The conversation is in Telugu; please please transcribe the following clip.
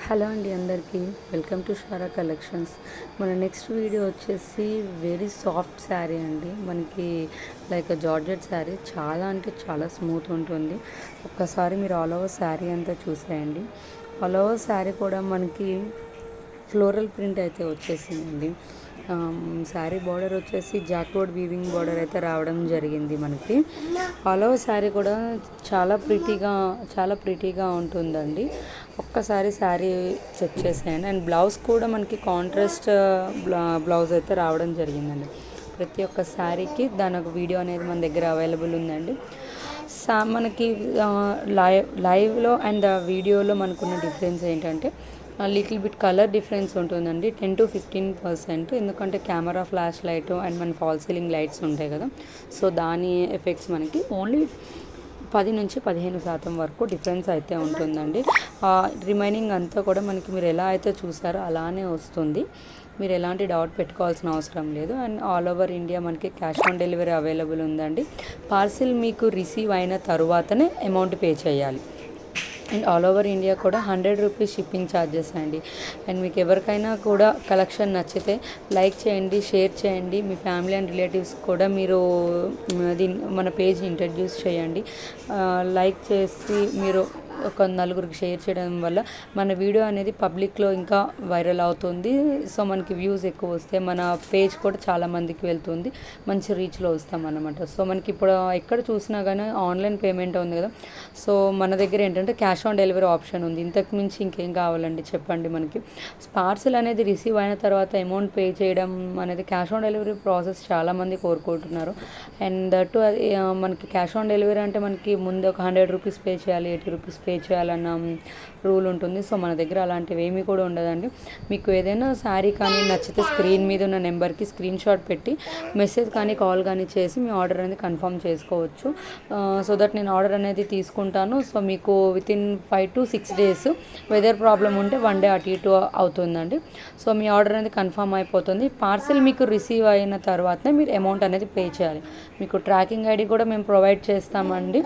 హలో అండి అందరికీ వెల్కమ్ టు షారా కలెక్షన్స్. మన నెక్స్ట్ వీడియో వచ్చేసి వెరీ సాఫ్ట్ శారీ అండి. మనకి లైక్ జార్జెట్ శారీ చాలా అంటే చాలా స్మూత్ ఉంటుంది. ఒక్కసారి మీరు ఆల్ ఓవర్ శారీ అంతా చూసేయండి. ఆల్ ఓవర్ శారీ కూడా మనకి ఫ్లోరల్ ప్రింట్ అయితే వచ్చేసిందండి. శారీ బార్డర్ వచ్చేసి జాక్వర్డ్ వీవింగ్ బార్డర్ అయితే రావడం జరిగింది. మనకి ఆల్ ఓవర్ శారీ కూడా చాలా ప్రిటీగా ఉంటుందండి. ఒక్కసారి శారీ చెక్ చేసేయండి. అండ్ బ్లౌజ్ కూడా మనకి కాంట్రాస్ట్ బ్లౌజ్ అయితే రావడం జరిగిందండి. ప్రతి ఒక్క శారీకి దాని ఒక వీడియో అనేది మన దగ్గర అవైలబుల్ ఉందండి. మనకి లైవ్లో అండ్ వీడియోలో మనకున్న డిఫరెన్స్ ఏంటంటే లిటిల్ బిట్ కలర్ డిఫరెన్స్ ఉంటుందండి, 10 to 15%. ఎందుకంటే కెమెరా ఫ్లాష్ లైట్ అండ్ మన ఫాల్ సీలింగ్ లైట్స్ ఉంటాయి కదా, సో దాని ఎఫెక్ట్స్ మనకి ఓన్లీ 10 నుంచి 15% వరకు డిఫరెన్స్ అయితే ఉంటుందండి. రిమైనింగ్ అంతా కూడా మనకి మీరు ఎలా అయితే చూసారో అలానే వస్తుంది. మీరు ఎలాంటి డౌట్ పెట్టుకోవాల్సిన అవసరం లేదు. అండ్ ఆల్ ఓవర్ ఇండియా మనకి క్యాష్ ఆన్ డెలివరీ అవైలబుల్ ఉందండి. పార్సిల్ మీకు రిసీవ్ అయిన తర్వాతనే అమౌంట్ పే చేయాలి. అండ్ ఆల్ ఓవర్ ఇండియా కూడా 100 రూపీస్ షిప్పింగ్ ఛార్జెస్ అండి. అండ్ మీకు ఎవరికైనా కూడా కలెక్షన్ నచ్చితే లైక్ చేయండి, షేర్ చేయండి. మీ ఫ్యామిలీ అండ్ రిలేటివ్స్ కూడా మీరు మన పేజ్ని ఇంట్రడ్యూస్ చేయండి. లైక్ చేసి మీరు ఒక నలుగురికి షేర్ చేయడం వల్ల మన వీడియో అనేది పబ్లిక్లో ఇంకా వైరల్ అవుతుంది. సో మనకి వ్యూస్ ఎక్కువ వస్తే మన పేజ్ కూడా చాలామందికి వెళ్తుంది, మంచి రీచ్లో వస్తాం అన్నమాట. సో మనకి ఇప్పుడు ఎక్కడ చూసినా కానీ ఆన్లైన్ పేమెంట్ ఉంది కదా, సో మన దగ్గర ఏంటంటే క్యాష్ ఆన్ డెలివరీ ఆప్షన్ ఉంది. ఇంతకు మించి ఇంకేం కావాలండి చెప్పండి. మనకి పార్సిల్ అనేది రిసీవ్ అయిన తర్వాత అమౌంట్ పే చేయడం అనేది క్యాష్ ఆన్ డెలివరీ ప్రాసెస్ చాలామంది కోరుకుంటున్నారు. అండ్ దట్టు మనకి క్యాష్ ఆన్ డెలివరీ అంటే మనకి ముందు ఒక 100 రూపీస్ పే చేయాలి, 80 రూపీస్ పే చేయాలన్న రూల్ ఉంటుంది. సో మన దగ్గర అలాంటివి ఏమీ కూడా ఉండదండి. మీకు ఏదైనా శారీ కానీ నచ్చితే స్క్రీన్ మీద ఉన్న నెంబర్కి స్క్రీన్ షాట్ పెట్టి మెసేజ్ కానీ కాల్ కానీ చేసి మీ ఆర్డర్ అనేది కన్ఫర్మ్ చేసుకోవచ్చు. సో దట్ నేను ఆర్డర్ అనేది తీసుకుంటాను. సో మీకు within 5 to 6 days, weather problem ఉంటే 1 day అటు ఇటు అవుతుందండి. సో మీ ఆర్డర్ అనేది కన్ఫర్మ్ అయిపోతుంది. పార్సిల్ మీకు రిసీవ్ అయిన తర్వాతనే మీరు అమౌంట్ అనేది పే చేయాలి. మీకు ట్రాకింగ్ ఐడి కూడా మేము ప్రొవైడ్ చేస్తామండి.